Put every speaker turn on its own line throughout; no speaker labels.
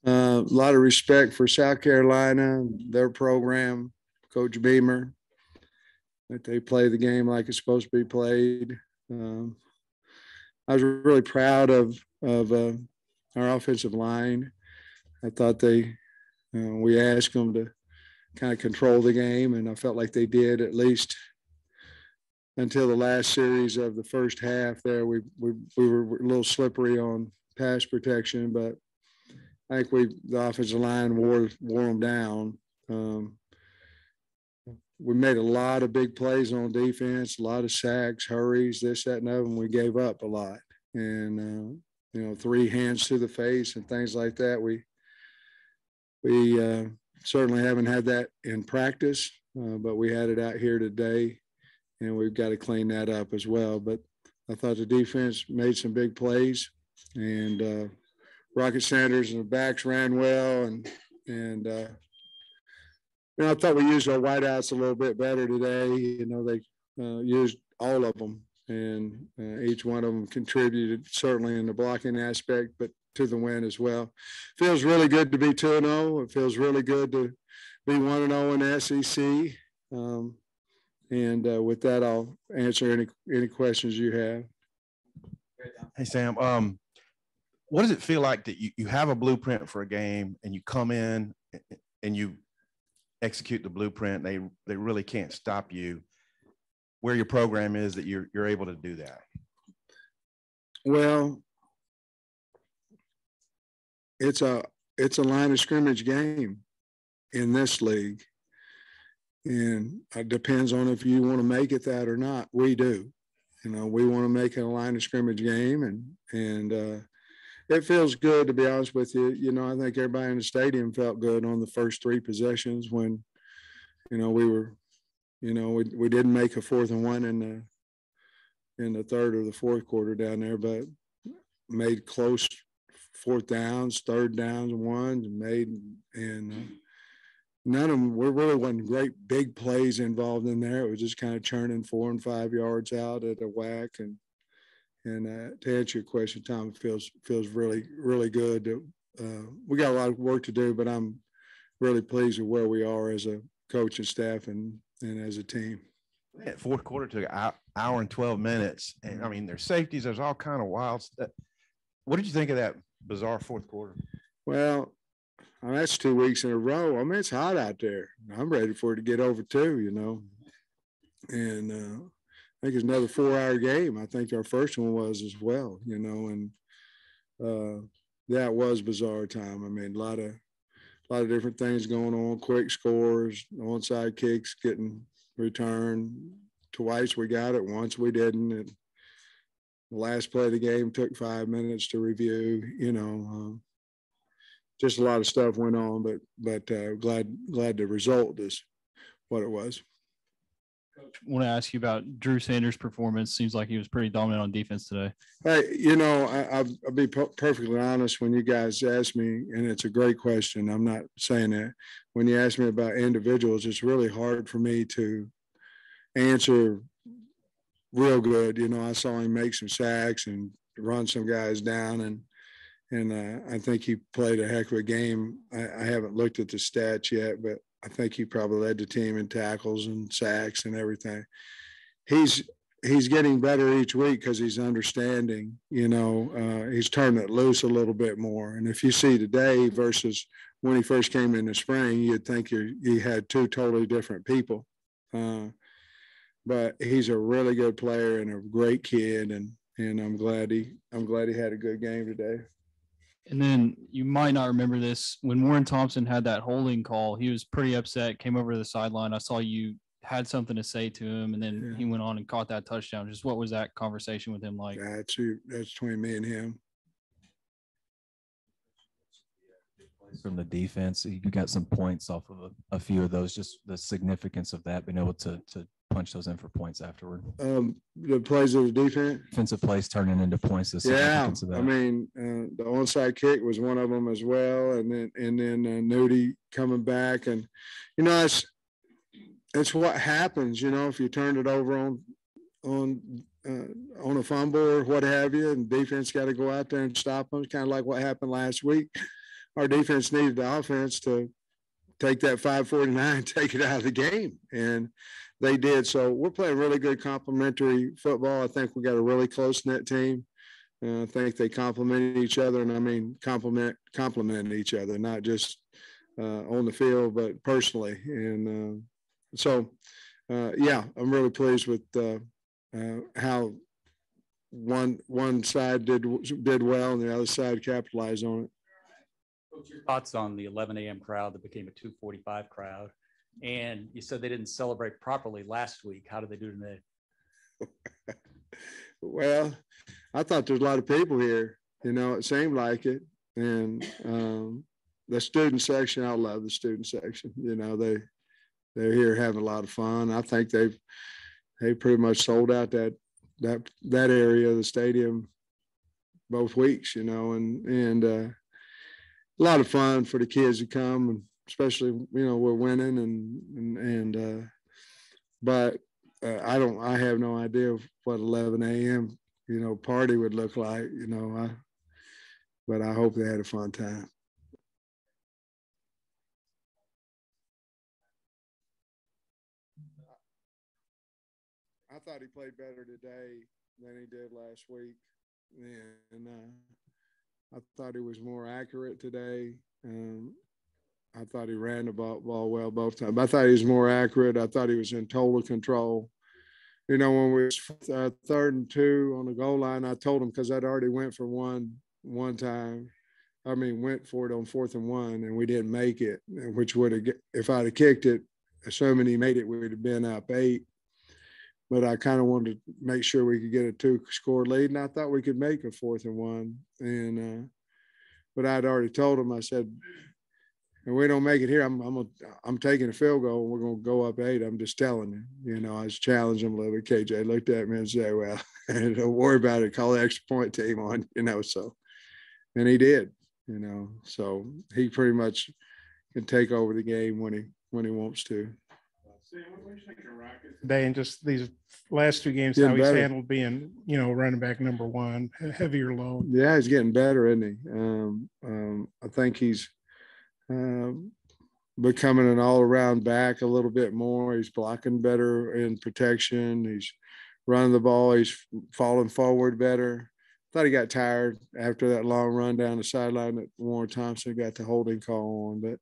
A lot of respect for South Carolina, their program, Coach Beamer, that they play the game like it's supposed to be played. Um, I was really proud of our offensive line. I thought we asked them to kind of control the game, and I felt like they did at least until the last series of the first half. There, we were a little slippery on pass protection, but I think the offensive line wore them down. Um, we made a lot of big plays on defense, a lot of sacks, hurries, this, that, and other, and we gave up a lot. And three hands to the face and things like that. We certainly haven't had that in practice, but we had it out here today, and we've got to clean that up as well. But I thought the defense made some big plays, and Rocket Sanders and the backs ran well, and I thought we used our wideouts a little bit better today. They used all of them, and each one of them contributed certainly in the blocking aspect, but to the win as well. Feels really good to be 2-0. It feels really good to be 1-0 in the SEC. And with that, I'll answer any questions you have.
Hey, Sam, what does it feel like that you have a blueprint for a game and you come in and you execute the blueprint? They really can't stop you. Where your program is that you're able to do that?
Well, it's a line of scrimmage game in this league, and it depends on if you want to make it that or not. We do. We want to make it a line of scrimmage game, and it feels good, to be honest with you. I think everybody in the stadium felt good on the first three possessions when, we were, we didn't make a 4th and 1 in the third or the fourth quarter down there, but made close 4th downs, 3rd downs, and 1s, and none of them really wasn't great big plays involved in there. It was just kind of churning 4 and 5 yards out at a whack. And to answer your question, Tom, it feels really, really good. We got a lot of work to do, but I'm really pleased with where we are as a coach and staff and as a team.
That fourth quarter took an hour and 12 minutes. And, I mean, there's safeties. There's all kind of wild stuff. What did you think of that bizarre fourth quarter?
Well, that's 2 weeks in a row. I mean, it's hot out there. I'm ready for it to get over too, And I think it's another 4-hour game. I think our first one was as well, and that was bizarre time. I mean, a lot of different things going on, quick scores, onside kicks getting returned. Twice we got it, once we didn't. And the last play of the game took 5 minutes to review, just a lot of stuff went on, but glad the result is what it was.
Coach, I want to ask you about Drew Sanders' performance. Seems like he was pretty dominant on defense today.
Hey, I'll be perfectly honest when you guys ask me, and it's a great question. I'm not saying that. When you ask me about individuals, it's really hard for me to answer real good. I saw him make some sacks and run some guys down, and I think he played a heck of a game. I haven't looked at the stats yet, but I think he probably led the team in tackles and sacks and everything. He's getting better each week because he's understanding, he's turning it loose a little bit more. And if you see today versus when he first came in the spring, you'd think he had two totally different people. But he's a really good player and a great kid, and I'm glad he had a good game today.
And then you might not remember this. When Warren Thompson had that holding call, he was pretty upset, came over to the sideline. I saw you had something to say to him, and then he went on and caught that touchdown. Just what was that conversation with him like?
That's between me and him.
From the defense, you got some points off of a few of those, just the significance of that, being able to punch those in for points afterward.
The plays of the
defensive plays turning into points. The significance of that.
I mean, the onside kick was one of them as well, and then Nudie coming back, and it's what happens. If you turn it over on a fumble or what have you, and defense got to go out there and stop them. It's kind of like what happened last week our defense needed the offense to take that 549, take it out of the game. And they did. So we're playing really good complementary football. I think we got a really close-knit team. I think they complement each other, and I mean complement each other, not just on the field, but personally. And yeah, I'm really pleased with how one side did well and the other side capitalized on it.
What's your thoughts on the 11 a.m. crowd that became a 2:45 crowd? And you said they didn't celebrate properly last week. How did they do today?
Well, I thought there's a lot of people here. It seemed like it. And the student section, I love the student section. They're here having a lot of fun. I think they pretty much sold out that area of the stadium both weeks, and a lot of fun for the kids to come, and especially, we're winning but I have no idea what 11 a.m., party would look like, but I hope they had a fun time. I thought he played better today than he did last week. And I thought he was more accurate today. I thought he ran the ball well both times. I thought he was more accurate. I thought he was in total control. When we was 3rd and 2 on the goal line, I told him, because I'd already went for one time. Went for it on 4th and 1, and we didn't make it, which would have, if I'd have kicked it, assuming he made it, we would have been up 8. But I kind of wanted to make sure we could get a 2-score lead, and I thought we could make a 4th and 1. And but I'd already told him, I said, if we don't make it here, I'm taking a field goal, and we're going to go up 8. I'm just telling you. I was challenging him a little bit. KJ looked at me and said, well, don't worry about it. Call the extra point team on, so. And he did, So he pretty much can take over the game when he wants to.
Sam, what do you think of Rocket today, and just these last 2 games, how he's handled being, running back number 1, heavier load?
Yeah, he's getting better, isn't he? I think he's becoming an all-around back a little bit more. He's blocking better in protection. He's running the ball. He's falling forward better. Thought he got tired after that long run down the sideline that Warren Thompson got the holding call on, but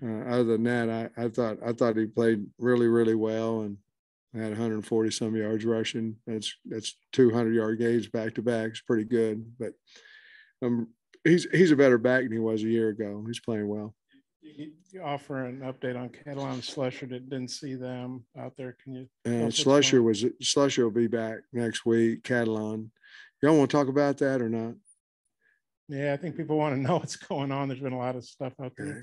other than that, I thought he played really, really well and had 140 some yards rushing. That's 200-yard games back to back. It's pretty good. But he's a better back than he was a year ago. He's playing well.
You offer an update on Catalan and Slusher? Didn't see them out there. Can you?
Slusher will be back next week. Catalan. Y'all want to talk about that or not?
Yeah, I think people want to know what's going on. There's been a lot of stuff out there.
Okay.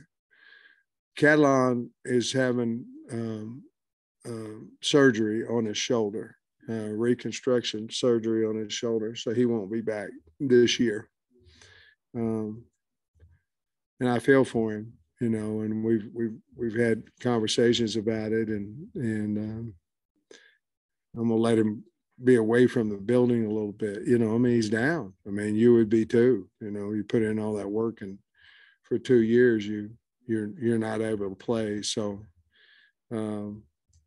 Catalan is having surgery on his shoulder, reconstruction surgery on his shoulder, so he won't be back this year. And I feel for him, and we've had conversations about it, and I'm gonna let him be away from the building a little bit. He's down. You would be too. You put in all that work, and for 2 years you're not able to play. So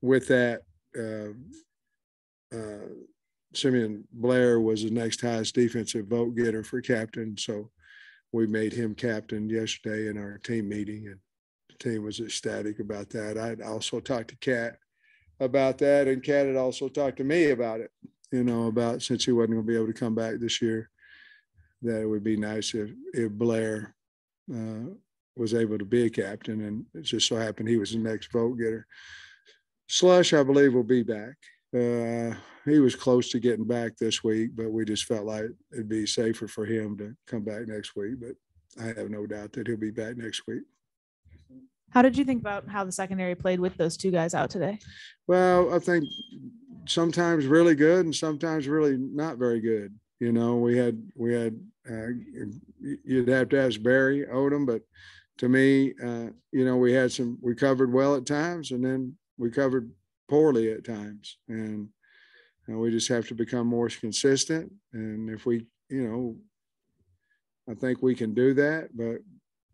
with that, Simeon Blair was the next highest defensive vote getter for captain. So we made him captain yesterday in our team meeting, and the team was ecstatic about that. I'd also talked to Kat about that, and Kat had also talked to me about it, about since he wasn't going to be able to come back this year, that it would be nice if Blair was able to be a captain, and it just so happened he was the next vote getter. Slush, I believe, will be back. He was close to getting back this week, but we just felt like it'd be safer for him to come back next week. But I have no doubt that he'll be back next week.
How did you think about how the secondary played with those 2 guys out today?
Well, I think sometimes really good and sometimes really not very good. We had you'd have to ask Barry Odom, but to me, we covered well at times, and then we covered poorly at times, and we just have to become more consistent. And if we, I think we can do that, but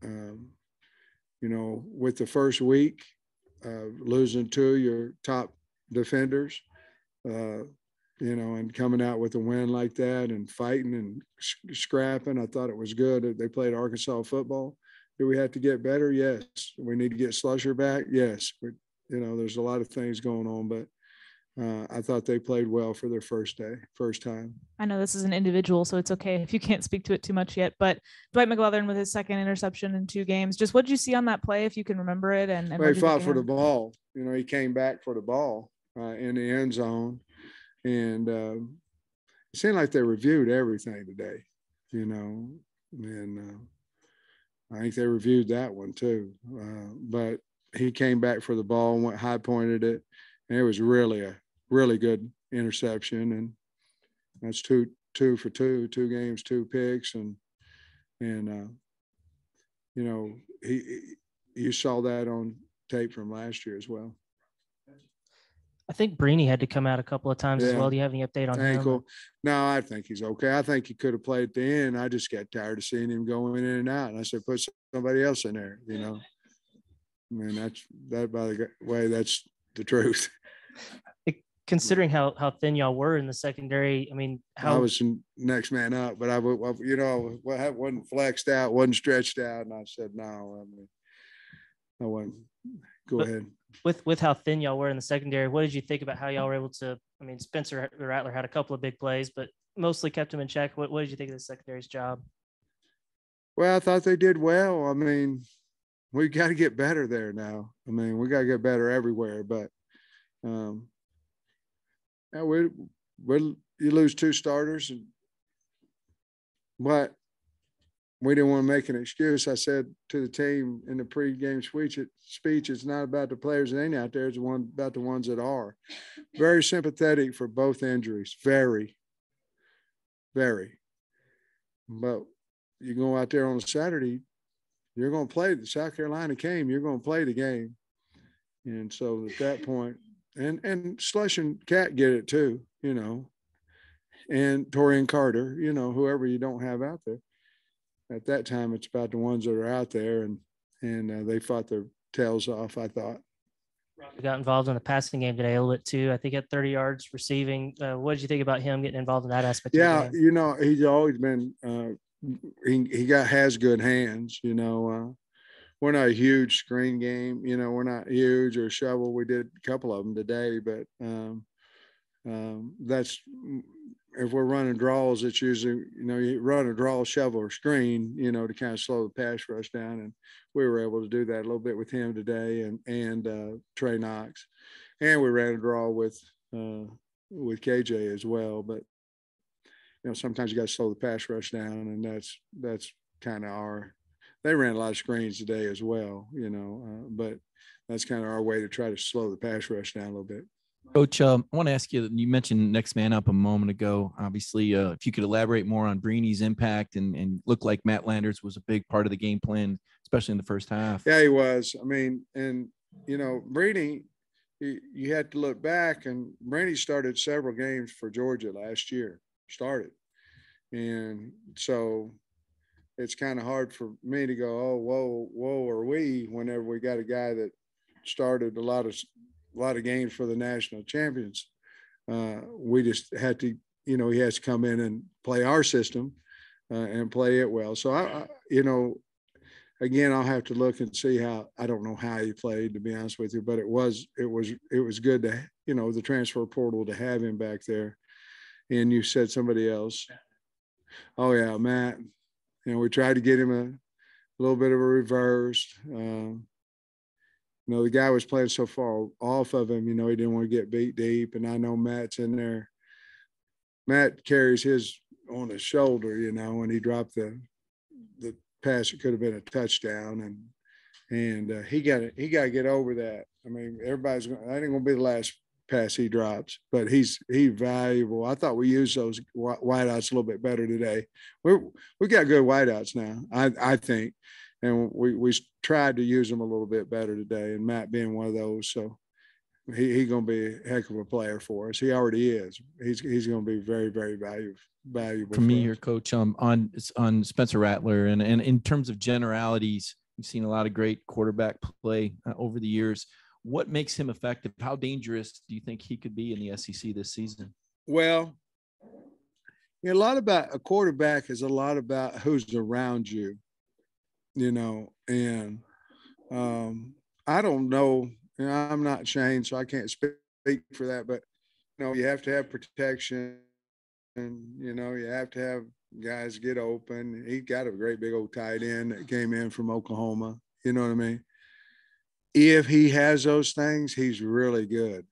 you know, with the first week, losing two of your top defenders, you know, and coming out with a win like that and fighting and scrapping, I thought it was good. They played Arkansas football. Do we have to get better? Yes. We need to get Slusher back? Yes. But, you know, there's a lot of things going on, but I thought they played well for their first time.
I know this is an individual, so it's okay if you can't speak to it too much yet, but Dwight McGlothern with his second interception in 2 games, just what did you see on that play, if you can remember it? And
well, he fought for the ball. You know, he came back for the ball in the end zone. And it seemed like they reviewed everything today, you know, and I think they reviewed that one too. But he came back for the ball and went high pointed it. And it was really a really good interception. And that's two for 2 games, 2 picks. And you know, you saw that on tape from last year as well.
I think Brini had to come out a couple of times as well. Do you have any update on him?
No, I think he's okay. I think he could have played at the end. I just got tired of seeing him going in and out. And I said, put somebody else in there, you know. I mean, that by the way, that's the truth.
Considering how thin y'all were in the secondary, I mean,
I was next man up, but I you know, I wasn't flexed out, wasn't stretched out. And I said, no, I mean, I wasn't. Go ahead.
With how thin y'all were in the secondary, what did you think about how y'all were able to? I mean, Spencer Rattler had a couple of big plays, but mostly kept him in check. What did you think of the secondary's job?
Well, I thought they did well. I mean, we got to get better there now. I mean, we got to get better everywhere. But you lose 2 starters, but we didn't want to make an excuse. I said to the team in the pregame speech, it's not about the players that ain't out there. It's about the ones that are. Very sympathetic for both injuries. Very, very. But you go out there on a Saturday, you're going to play. The South Carolina came, you're going to play the game. And so at that point, and Slush and Cat get it too, you know, and Torian Carter, you know, whoever you don't have out there. At that time, it's about the ones that are out there, and they fought their tails off, I thought.
We got involved in the passing game today a little bit too. I think at 30 yards receiving. What did you think about him getting involved in that aspect?
Yeah,
of the game?
you know, he's always been he has good hands. You know, we're not a huge screen game. You know, we're not huge or shovel. We did a couple of them today, but that's. If we're running draws, it's usually, you know, you run a draw, shovel, or screen, you know, to kind of slow the pass rush down. And we were able to do that a little bit with him today and Trey Knox. And we ran a draw with KJ as well. But, you know, sometimes you got to slow the pass rush down. And that's kind of they ran a lot of screens today as well, you know, but that's kind of our way to try to slow the pass rush down a little bit.
Coach, I want to ask you, you mentioned next man up a moment ago. Obviously, if you could elaborate more on Breeny's impact and look like Matt Landers was a big part of the game plan, especially in the first half.
Yeah, he was. I mean, and, you know, Breeny, you had to look back, and Breeny started several games for Georgia last year, And so it's kind of hard for me to go, oh, whoa, are we, whenever we got a guy that started a lot of games for the national champions. We just had to, you know, he has to come in and play our system and play it well. So I you know, again, I'll have to look and see I don't know how he played, to be honest with you, but it was good to, you know, the transfer portal to have him back there. And you said somebody else. Oh yeah, Matt. You know, we tried to get him a little bit of a reverse. You know, the guy was playing so far off of him, you know, he didn't want to get beat deep. And I know Matt's in there. Matt carries his on his shoulder, you know, and he dropped the pass. It could have been a touchdown. And he got to get over that. I mean, that ain't going to be the last pass he drops, but he's valuable. I thought we used those wideouts a little bit better today. We got good wideouts now, I think. And we tried to use them a little bit better today, and Matt being one of those. So He's going to be a heck of a player for us. He already is. He's going to be very, very valuable
For me
us.
here, Coach, on Spencer Rattler, and in terms of generalities, we've seen a lot of great quarterback play over the years. What makes him effective? How dangerous do you think he could be in the SEC this season?
Well, a lot about a quarterback is a lot about who's around you, and I don't know. I'm not Shane, so I can't speak for that, but you have to have protection, and you have to have guys get open. He got a great big old tight end that came in from Oklahoma. You know what I mean? If he has those things, he's really good.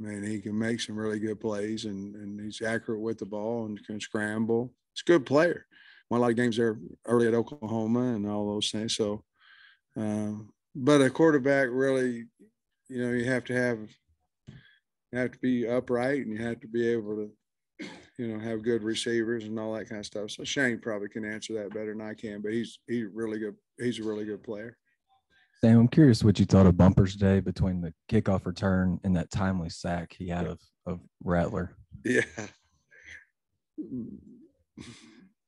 I mean, he can make some really good plays, and he's accurate with the ball and can scramble. He's a good player. Won a lot of games there early at Oklahoma and all those things. So, but a quarterback really, you have to be upright, and you have to be able to, have good receivers and all that kind of stuff. So Shane probably can answer that better than I can, but he's really good. He's a really good player.
Sam, I'm curious what you thought of Bumper's day between the kickoff return and that timely sack he had of Rattler.
Yeah.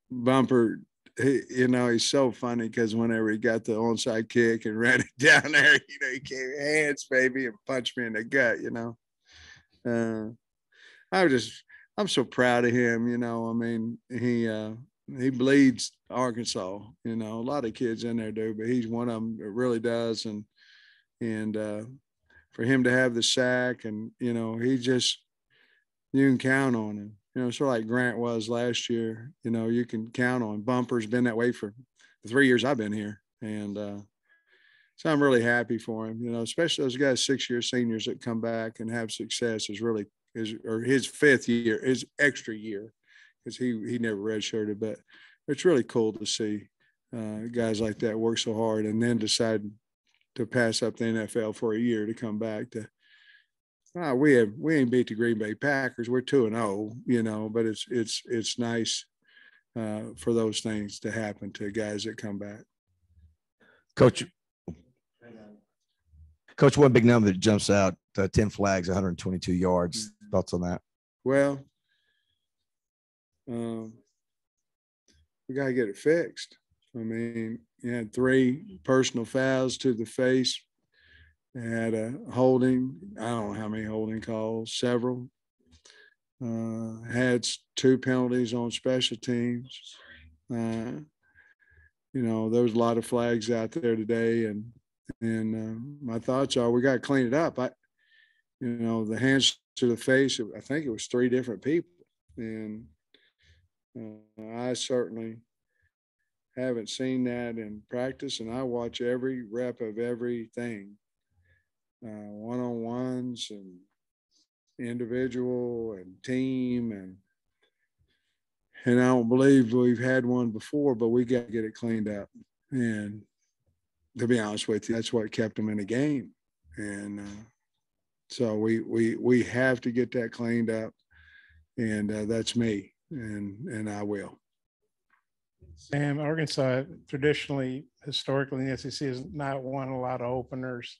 Bumper, he's so funny because whenever he got the onside kick and ran it down there, he came hands, baby, and punched me in the gut, I'm so proud of him, I mean, he bleeds Arkansas, a lot of kids in there do, but he's one of them that really does. And for him to have the sack and, he just, you can count on him, sort of like Grant was last year, you can count on. Bumper's been that way for the 3 years I've been here. And so I'm really happy for him, especially those guys, 6-year seniors that come back and have success or his 5th year, his extra year, because he never redshirted. But it's really cool to see guys like that work so hard and then decide to pass up the NFL for a year to come back to. We ain't beat the Green Bay Packers. We're 2-0, but it's nice for those things to happen to guys that come back.
Coach, one big number that jumps out: 10 flags, 122 yards. Thoughts on that?
Well, we got to get it fixed. I mean, you had 3 personal fouls to the face. They had a holding. I don't know how many holding calls, several. Had 2 penalties on special teams. There was a lot of flags out there today, and my thoughts are we got to clean it up. The hands to the face, I think it was 3 different people, and I certainly haven't seen that in practice, and I watch every rep of everything, one-on-ones and individual and team, and I don't believe we've had one before, but we got to get it cleaned up. And to be honest with you, that's what kept them in the game. And so we have to get that cleaned up, and that's me, and I will.
Sam, Arkansas traditionally, historically in the SEC has not won a lot of openers.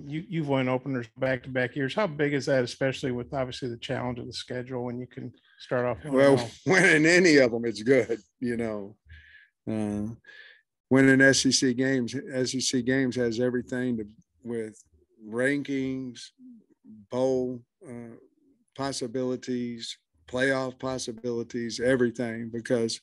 You've won openers back-to-back years. How big is that, especially with obviously the challenge of the schedule when you can start off?
Well, winning any of them, it's good. Winning SEC games has everything with rankings, bowl possibilities, playoff possibilities, everything, because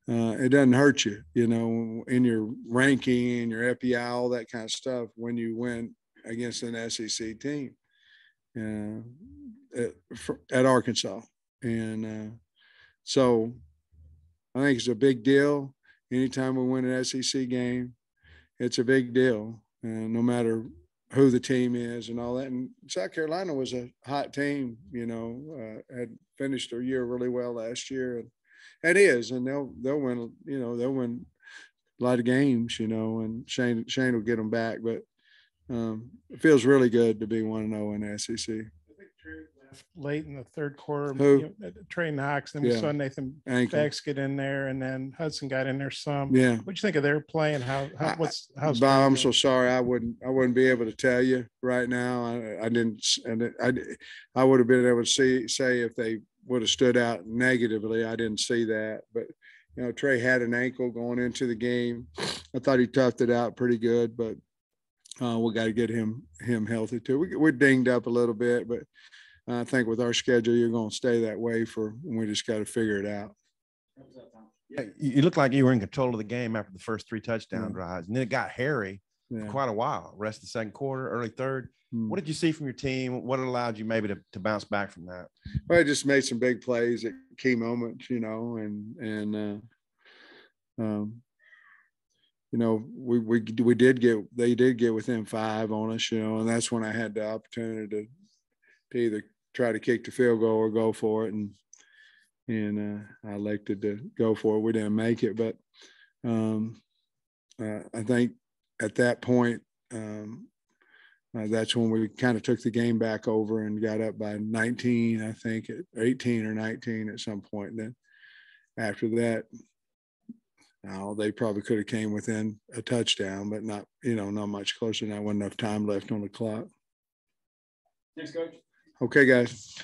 it doesn't hurt you, in your ranking and your FPI, all that kind of stuff when you win against an SEC team at Arkansas. And so I think it's a big deal. Anytime we win an SEC game, it's a big deal, no matter who the team is and all that. And South Carolina was a hot team, had finished their year really well last year. And it is, and they'll win, they'll win a lot of games, and Shane will get them back. But it feels really good to be 1-0 in the SEC.
I think Trey late in the third quarter.
Who?
Trey Knox. Then we
Yeah.
saw Nathan
Ankle.
Bex get in there, and then Hudson got in there some.
Yeah.
What'd you think of their play and how's
Bob, I'm so sorry. I wouldn't be able to tell you right now. I didn't, and I would have been able to say if they would have stood out negatively. I didn't see that, but you know, Trey had an ankle going into the game. I thought he toughed it out pretty good, but we got to get him healthy too. We're dinged up a little bit, but I think with our schedule, you're going to stay that way we just got to figure it out.
Yeah, you looked like you were in control of the game after the first 3 touchdown drives, and then it got hairy for quite a while. Rest of the second quarter, early third. What did you see from your team? What allowed you maybe to bounce back from that?
Well, I just made some big plays at key moments, you know, you know, they did get within 5 on us, you know, and that's when I had the opportunity to either try to kick the field goal or go for it, and I elected to go for it. We didn't make it, but I think at that point, that's when we kind of took the game back over and got up by 19, I think, at 18 or 19 at some point. And then after that, they probably could have came within a touchdown, but not much closer. Not enough time left on the clock.
Thanks, Coach.
Okay, guys.